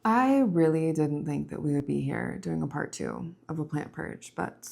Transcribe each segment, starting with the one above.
I really didn't think that we would be here doing a part 2 of a plant purge, but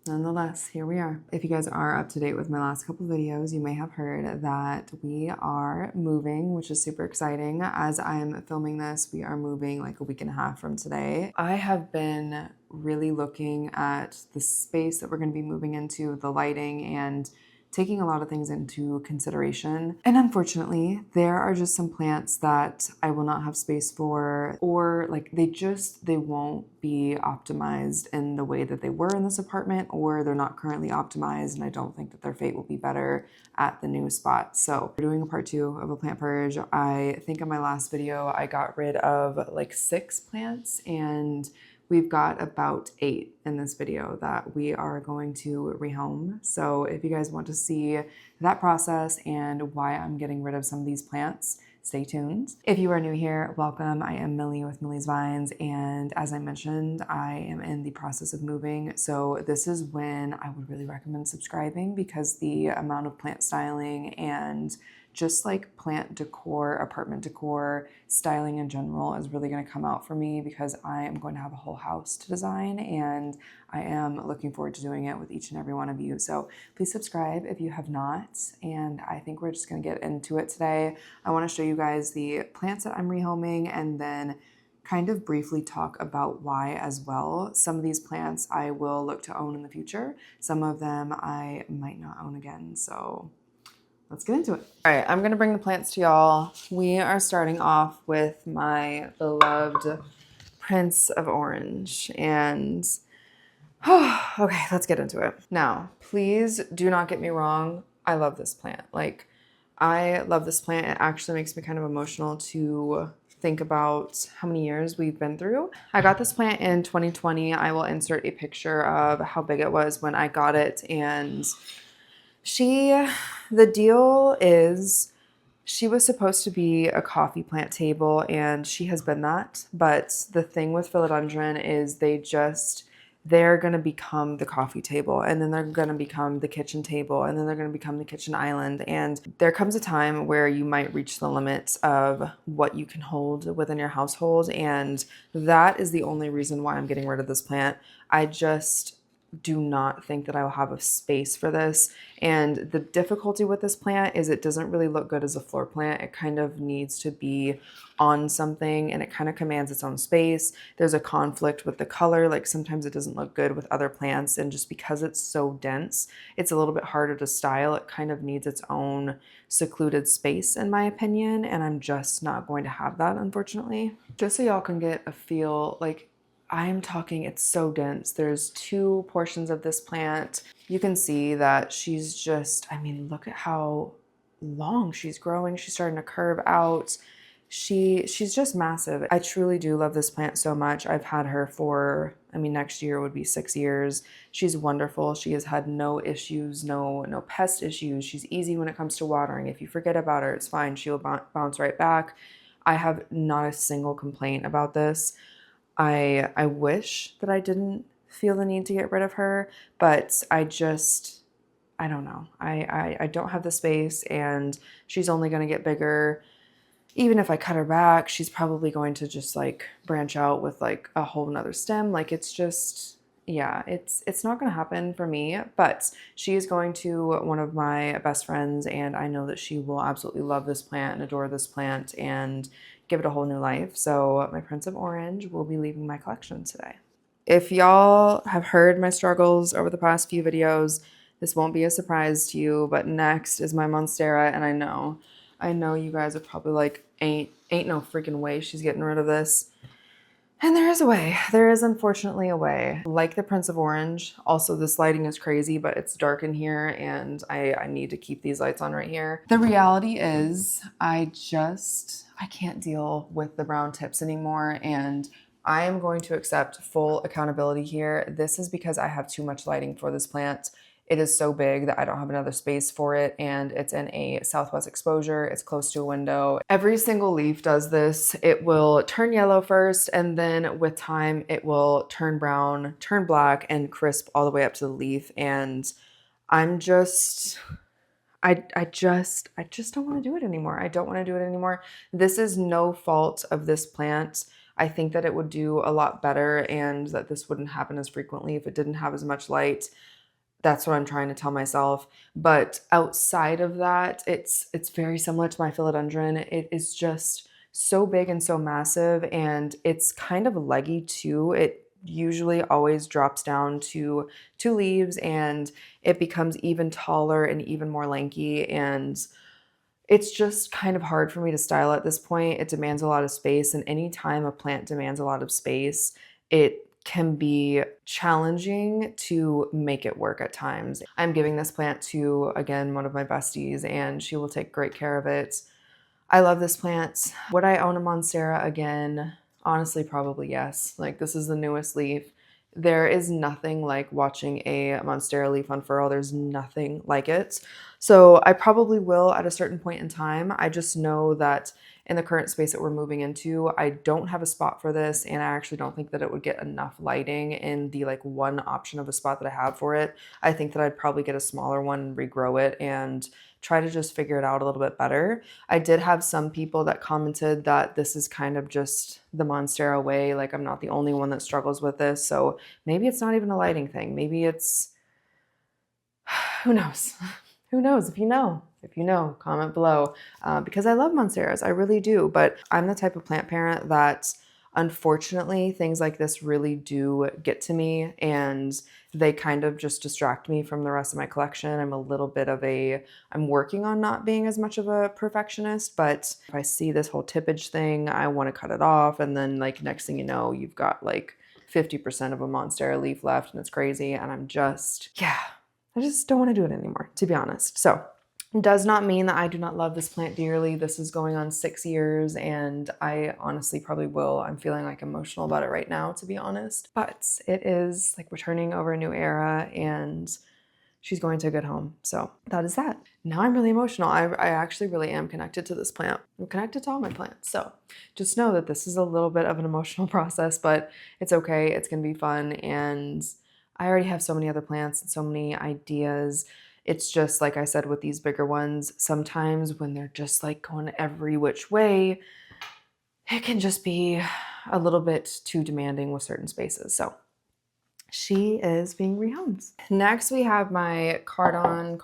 nonetheless, here we are. If you guys are up to date with my last couple videos, you may have heard that we are moving, which is super exciting. As I'm filming this, we are moving like a week and a half from today. I have been really looking at the space that we're going to be moving into, the lighting, and taking a lot of things into consideration. And unfortunately, there are just some plants that I will not have space for, or like they won't be optimized in the way that they were in this apartment, or they're not currently optimized, and I don't think that their fate will be better at the new spot. So we're doing a part 2 of a plant purge. I think in my last video, I got rid of like 6 plants, and we've got about 8 in this video that we are going to rehome. So if you guys want to see that process and why I'm getting rid of some of these plants, stay tuned. If you are new here, welcome. I am Millie with Millie's Vines, and as I mentioned, I am in the process of moving. So this is when I would really recommend subscribing, because the amount of plant styling and just like plant decor, apartment decor, styling in general is really going to come out for me, because I am going to have a whole house to design, and I am looking forward to doing it with each and every one of you. So please subscribe if you have not, and I think we're just going to get into it today. I want to show you guys the plants that I'm rehoming, and then kind of briefly talk about why as well. Some of these plants I will look to own in the future. Some of them I might not own again. So let's get into it. All right, I'm gonna bring the plants to y'all. We are starting off with my beloved Prince of Orange, and okay, let's get into it. Now, please do not get me wrong. I love this plant. Like, I love this plant. It actually makes me kind of emotional to think about how many years we've been through. I got this plant in 2020. I will insert a picture of how big it was when I got it, and the deal is she was supposed to be a coffee plant table, and she has been that. But the thing with philodendron is they're going to become the coffee table, and then they're going to become the kitchen table, and then they're going to become the kitchen island. And there comes a time where you might reach the limits of what you can hold within your household. And that is the only reason why I'm getting rid of this plant. I just do not think that I will have a space for this. And the difficulty with this plant is it doesn't really look good as a floor plant. It kind of needs to be on something, and it kind of commands its own space. There's a conflict with the color. Like, sometimes it doesn't look good with other plants, and just because it's so dense, it's a little bit harder to style. It kind of needs its own secluded space, in my opinion, and I'm just not going to have that, unfortunately. Just so y'all can get a feel, like, I'm talking, it's so dense. There's 2 portions of this plant. You can see that she's just, I mean, look at how long she's growing. She's starting to curve out. She's just massive. I truly do love this plant so much. I've had her for, I mean, next year would be 6 years. She's wonderful. She has had no issues, no pest issues. She's easy when it comes to watering. If you forget about her, it's fine. She'll bounce right back. I have not a single complaint about this. I wish that I didn't feel the need to get rid of her, but I don't know. I don't have the space, and she's only going to get bigger. Even if I cut her back, she's probably going to just like branch out with like a whole nother stem. Like, it's just, yeah, it's not going to happen for me. But she is going to one of my best friends, and I know that she will absolutely love this plant and adore this plant and give it a whole new life. So my Prince of Orange will be leaving my collection today. If y'all have heard my struggles over the past few videos, this won't be a surprise to you, but next is my monstera, and I know you guys are probably like, ain't no freaking way she's getting rid of this. And there is a way. There is unfortunately a way. Like the Prince of Orange, also this lighting is crazy, but it's dark in here, and I need to keep these lights on right here. The reality is I can't deal with the brown tips anymore, and I am going to accept full accountability here. This is because I have too much lighting for this plant. It is so big that I don't have another space for it, and it's in a southwest exposure. It's close to a window. Every single leaf does this. It will turn yellow first, and then with time, it will turn brown, turn black, and crisp all the way up to the leaf. And I just don't want to do it anymore. I don't want to do it anymore. This is no fault of this plant. I think that it would do a lot better and that this wouldn't happen as frequently if it didn't have as much light. That's what I'm trying to tell myself. But outside of that, it's very similar to my philodendron. It is just so big and so massive, and it's kind of leggy too. It usually always drops down to two leaves, and it becomes even taller and even more lanky, and it's just kind of hard for me to style at this point. It demands a lot of space, and anytime a plant demands a lot of space, it can be challenging to make it work at times. I'm giving this plant to, again, one of my besties, and she will take great care of it. I love this plant. Would I own a monstera again? Honestly, probably yes. Like, this is the newest leaf. There is nothing like watching a monstera leaf unfurl. There's nothing like it. So I probably will at a certain point in time. I just know that in the current space that we're moving into, I don't have a spot for this, and I actually don't think that it would get enough lighting in the like one option of a spot that I have for it. I think that I'd probably get a smaller one and regrow it and try to just figure it out a little bit better. I did have some people that commented that this is kind of just the monstera way. Like, I'm not the only one that struggles with this. So maybe it's not even a lighting thing. Maybe it's, who knows? Who knows? If you know, comment below. Because I love monsteras, I really do. But I'm the type of plant parent that unfortunately things like this really do get to me, and they kind of just distract me from the rest of my collection. I'm a little bit of I'm working on not being as much of a perfectionist, but if I see this whole tippage thing, I want to cut it off. And then like next thing you know, you've got like 50% of a monstera leaf left, and it's crazy. And I'm just, yeah, I just don't want to do it anymore, to be honest. So it does not mean that I do not love this plant dearly. This is going on 6 years, and I honestly probably will. I'm feeling like emotional about it right now, to be honest. But it is like we're turning over a new era, and she's going to a good home. So that is that. Now I'm really emotional. I actually really am connected to this plant. I'm connected to all my plants. So just know that this is a little bit of an emotional process, but it's okay. It's going to be fun. And I already have so many other plants and so many ideas. It's just like I said with these bigger ones, sometimes when they're just like going every which way, it can just be a little bit too demanding with certain spaces. So she is being rehomed. Next, we have my cardon.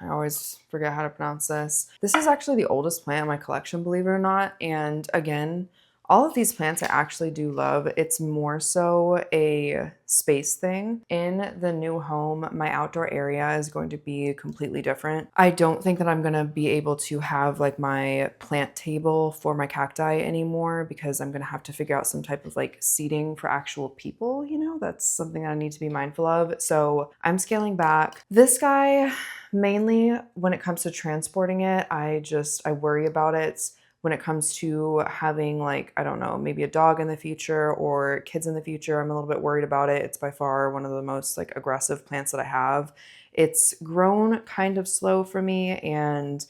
I always forget how to pronounce this. This is actually the oldest plant in my collection, believe it or not. And again, all of these plants I actually do love. It's more so a space thing. In the new home, my outdoor area is going to be completely different. I don't think that I'm going to be able to have like my plant table for my cacti anymore, because I'm going to have to figure out some type of like seating for actual people. You know, that's something that I need to be mindful of. So I'm scaling back. This guy, mainly when it comes to transporting it, I worry about it. When it comes to having like, I don't know, maybe a dog in the future or kids in the future, I'm a little bit worried about it. It's by far one of the most like aggressive plants that I have. It's grown kind of slow for me, and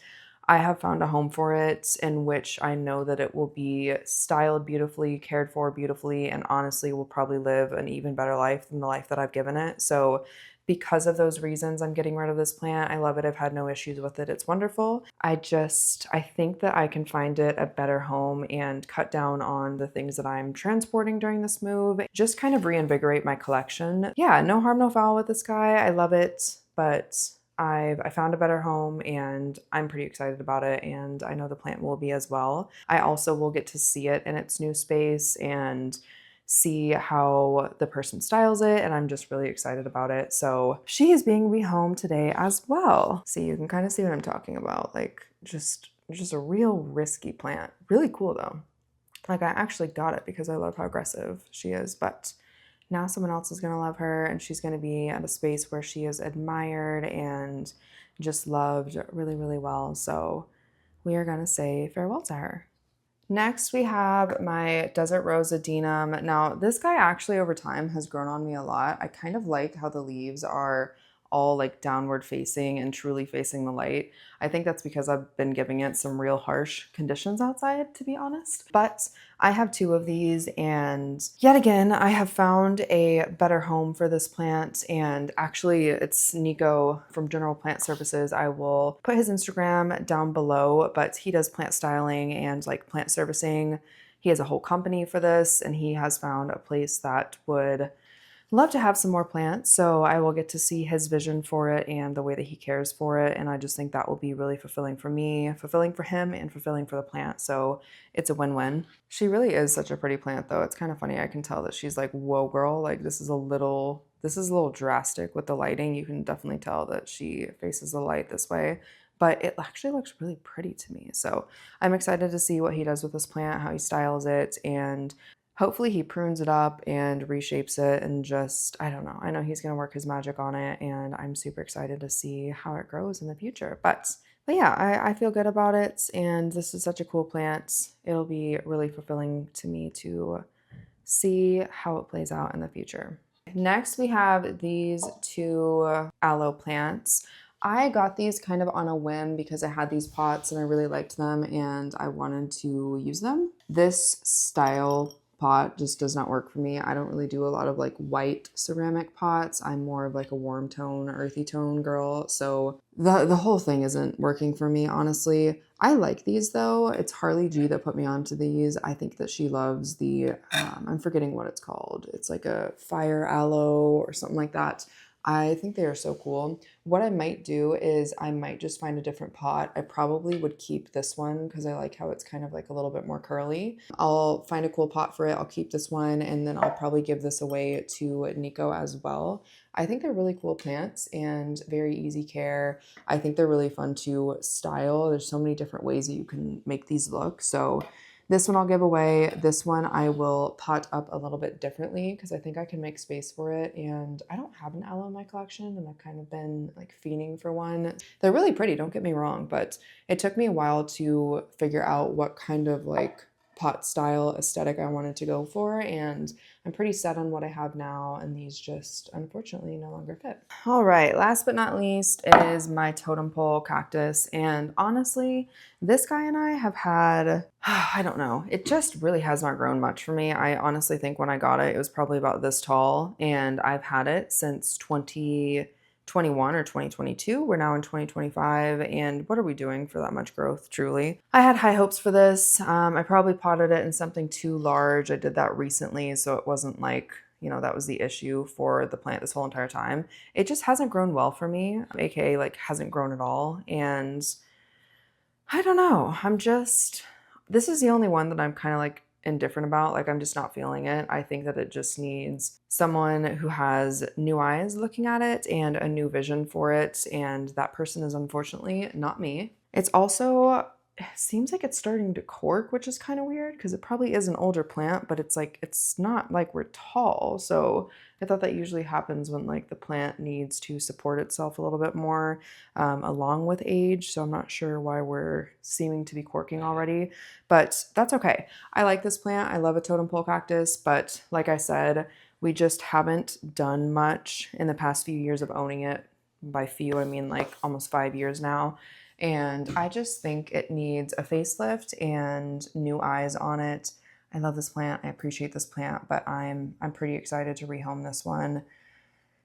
I have found a home for it in which I know that it will be styled beautifully, cared for beautifully, and honestly will probably live an even better life than the life that I've given it. So because of those reasons, I'm getting rid of this plant. I love it. I've had no issues with it. It's wonderful. I think that I can find it a better home and cut down on the things that I'm transporting during this move. Just kind of reinvigorate my collection. Yeah, no harm, no foul with this guy. I love it, but I found a better home, and I'm pretty excited about it, and I know the plant will be as well. I also will get to see it in its new space and see how the person styles it, and I'm just really excited about it. So she is being rehomed today as well. See, you can kind of see what I'm talking about. Like just a real risky plant. Really cool though. Like I actually got it because I love how aggressive she is, but now someone else is gonna love her, and she's gonna be at a space where she is admired and just loved really, really well. So we are gonna say farewell to her. Next, we have my Desert Rose Adenum. Now, this guy actually over time has grown on me a lot. I kind of like how the leaves are all like downward facing and truly facing the light. I think that's because I've been giving it some real harsh conditions outside, to be honest. But I have 2 of these, and yet again, I have found a better home for this plant. And actually, it's Nico from General Plant Services. I will put his Instagram down below, but he does plant styling and like plant servicing. He has a whole company for this, and he has found a place that would love to have some more plants, so I will get to see his vision for it and the way that he cares for it, and I just think that will be really fulfilling for me, fulfilling for him, and fulfilling for the plant, so it's a win-win. She really is such a pretty plant, though. It's kind of funny. I can tell that she's like, whoa, girl, like this is a little drastic with the lighting. You can definitely tell that she faces the light this way, but it actually looks really pretty to me, so I'm excited to see what he does with this plant, how he styles it, and hopefully he prunes it up and reshapes it and just, I don't know. I know he's going to work his magic on it, and I'm super excited to see how it grows in the future. But yeah, I feel good about it, and this is such a cool plant. It'll be really fulfilling to me to see how it plays out in the future. Next, we have these 2 aloe plants. I got these kind of on a whim because I had these pots and I really liked them and I wanted to use them. This style pot just does not work for me. I don't really do a lot of like white ceramic pots. I'm more of like a warm tone, earthy tone girl. So the whole thing isn't working for me, honestly. I like these though. It's Harley G that put me onto these. I think that she loves the, I'm forgetting what it's called. It's like a fire aloe or something like that. I think they are so cool. What I might do is I might just find a different pot. I probably would keep this one because I like how it's kind of like a little bit more curly. I'll find a cool pot for it. I'll keep this one, and then I'll probably give this away to Nico as well. I think they're really cool plants and very easy care. I think they're really fun to style. There's so many different ways that you can make these look. So this one I'll give away. This one I will pot up a little bit differently because I think I can make space for it. And I don't have an aloe in my collection, and I've kind of been like fiending for one. They're really pretty, don't get me wrong, but it took me a while to figure out what kind of like pot style aesthetic I wanted to go for, and I'm pretty set on what I have now, and these just unfortunately no longer fit. All right, last but not least is my totem pole cactus, and honestly, this guy and I have had, I don't know, it just really has not grown much for me. I honestly think when I got it, it was probably about this tall, and I've had it since 2021 or 2022. We're now in 2025, and what are we doing for that much growth, truly? I had high hopes for this. I probably potted it in something too large. I did that recently, so it wasn't like, you know, that was the issue for the plant this whole entire time. It just hasn't grown well for me, aka like hasn't grown at all, and I don't know. This is the only one that I'm kind of like indifferent about. Like, I'm just not feeling it. I think that it just needs someone who has new eyes looking at it and a new vision for it. And that person is unfortunately not me. It's also, it seems like it's starting to cork, which is kind of weird because it probably is an older plant, but it's like, it's not like we're tall. So I thought that usually happens when like the plant needs to support itself a little bit more along with age. So I'm not sure why we're seeming to be corking already, but that's okay. I like this plant. I love a totem pole cactus, but like I said, we just haven't done much in the past few years of owning it. By few, I mean like almost 5 years now. And I just think it needs a facelift and new eyes on it. I love this plant. I appreciate this plant, but I'm pretty excited to rehome this one.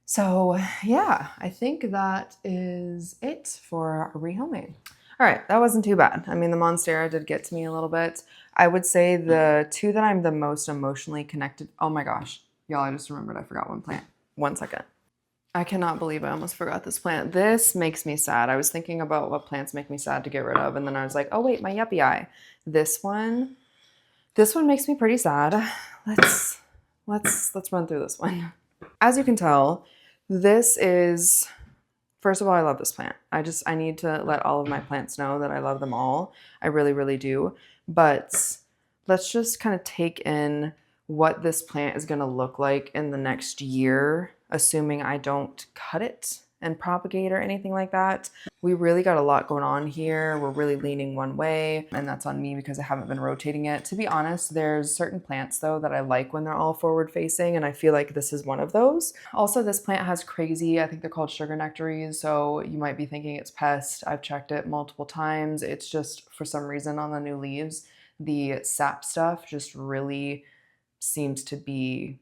So yeah, I think that is it for rehoming. All right, that wasn't too bad. I mean, the monstera did get to me a little bit. I would say the 2 that I'm the most emotionally connected. Oh my gosh, y'all, I just remembered I forgot one plant. 1 second. I cannot believe I almost forgot this plant. This makes me sad. I was thinking about what plants make me sad to get rid of, and then I was like, oh wait, my yuppie eye. This one makes me pretty sad. Let's run through this one. As you can tell, this is, first of all, I love this plant. I need to let all of my plants know that I love them all. I really, really do. But let's just kind of take in what this plant is going to look like in the next year, assuming I don't cut it and propagate or anything like that. We really got a lot going on here. We're really leaning one way, and that's on me because I haven't been rotating it. To be honest, there's certain plants though that I like when they're all forward facing, and I feel like this is one of those. Also, this plant has crazy, I think they're called sugar nectaries, so you might be thinking it's pest. I've checked it multiple times. It's just for some reason on the new leaves, the sap stuff just really seems to be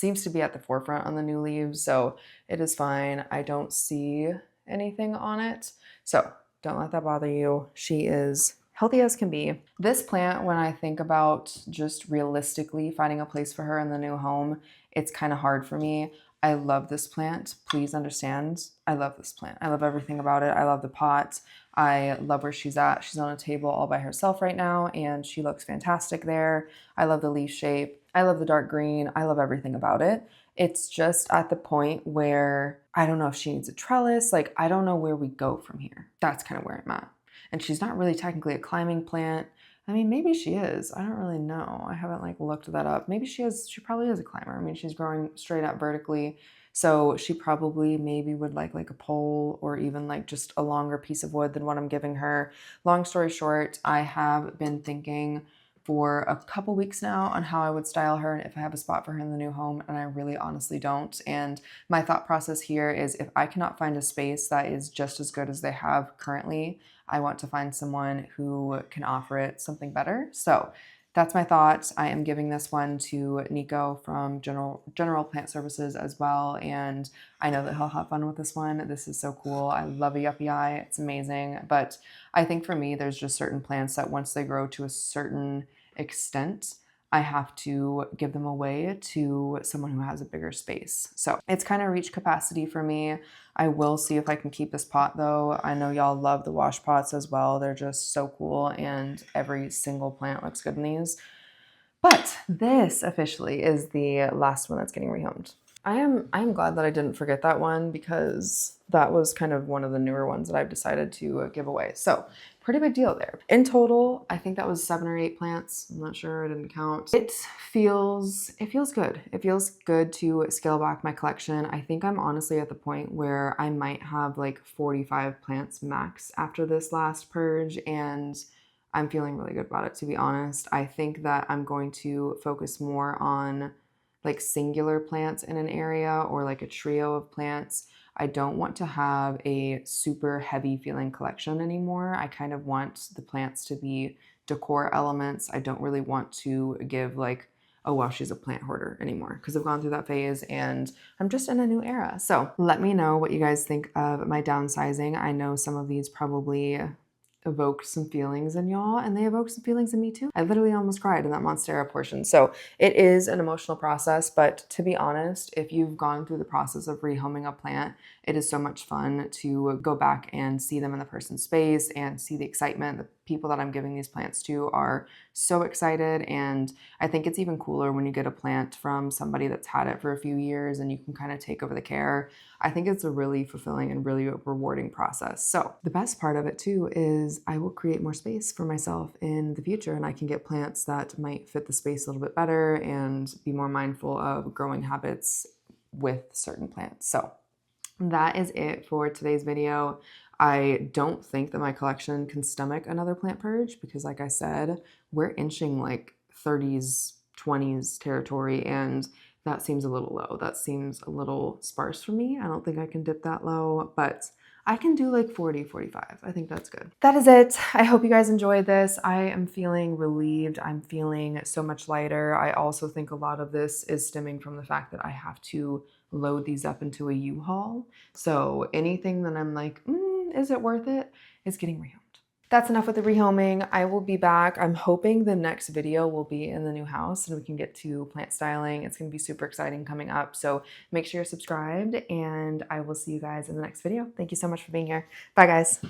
at the forefront on the new leaves, so it is fine. I don't see anything on it, so don't let that bother you. She is healthy as can be. This plant, when I think about just realistically finding a place for her in the new home, it's kind of hard for me. I love this plant. Please understand, I love this plant. I love everything about it. I love the pot. I love where she's at. She's on a table all by herself right now, and she looks fantastic there. I love the leaf shape. I love the dark green. I love everything about it. It's just at the point where I don't know if she needs a trellis. Like, I don't know where we go from here. That's kind of where I'm at. And she's not really technically a climbing plant. I mean, maybe she is. I don't really know. I haven't like looked that up. Maybe she is. She probably is a climber. I mean, she's growing straight up vertically. So she probably maybe would like a pole or even like just a longer piece of wood than what I'm giving her. Long story short, I have been thinking for a couple weeks now on how I would style her and if I have a spot for her in the new home, and I really honestly don't. And my thought process here is if I cannot find a space that is just as good as they have currently, I want to find someone who can offer it something better. So that's my thought. I am giving this one to Nico from General Plant Services as well, and I know that he'll have fun with this one. This is so cool. I love a yuppie eye. It's amazing. But I think for me, there's just certain plants that once they grow to a certain extent, I have to give them away to someone who has a bigger space. So it's kind of reached capacity for me. I will see if I can keep this pot though. I know y'all love the wash pots as well. They're just so cool, and every single plant looks good in these. But this officially is the last one that's getting rehomed. I am glad that I didn't forget that one because that was kind of one of the newer ones that I've decided to give away. So pretty big deal there. In total, I think that was 7 or 8 plants. I'm not sure, I didn't count. It feels good. It feels good to scale back my collection. I think I'm honestly at the point where I might have like 45 plants max after this last purge, and I'm feeling really good about it, to be honest. I think that I'm going to focus more on like singular plants in an area or like a trio of plants. I don't want to have a super heavy feeling collection anymore. I kind of want the plants to be decor elements. I don't really want to give like, oh, well, she's a plant hoarder anymore, because I've gone through that phase and I'm just in a new era. So let me know what you guys think of my downsizing. I know some of these probably evoked some feelings in y'all, and they evoked some feelings in me too. I literally almost cried in that monstera portion. So it is an emotional process, but to be honest, if you've gone through the process of rehoming a plant, it is so much fun to go back and see them in the person's space and see the excitement. The people that I'm giving these plants to are so excited, and I think it's even cooler when you get a plant from somebody that's had it for a few years and you can kind of take over the care. I think it's a really fulfilling and really rewarding process. So the best part of it too is I will create more space for myself in the future, and I can get plants that might fit the space a little bit better and be more mindful of growing habits with certain plants. So that is it for today's video. I don't think that my collection can stomach another plant purge because, like I said, we're inching like 30s, 20s territory, and that seems a little low. That seems a little sparse for me. I don't think I can dip that low, but I can do like 40, 45. I think that's good. That is it. I hope you guys enjoyed this. I am feeling relieved. I'm feeling so much lighter. I also think a lot of this is stemming from the fact that I have to load these up into a U-Haul. So anything that I'm like, is it worth it? Is getting rehomed. That's enough with the rehoming. I will be back. I'm hoping the next video will be in the new house and we can get to plant styling. It's going to be super exciting coming up. So make sure you're subscribed, and I will see you guys in the next video. Thank you so much for being here. Bye, guys.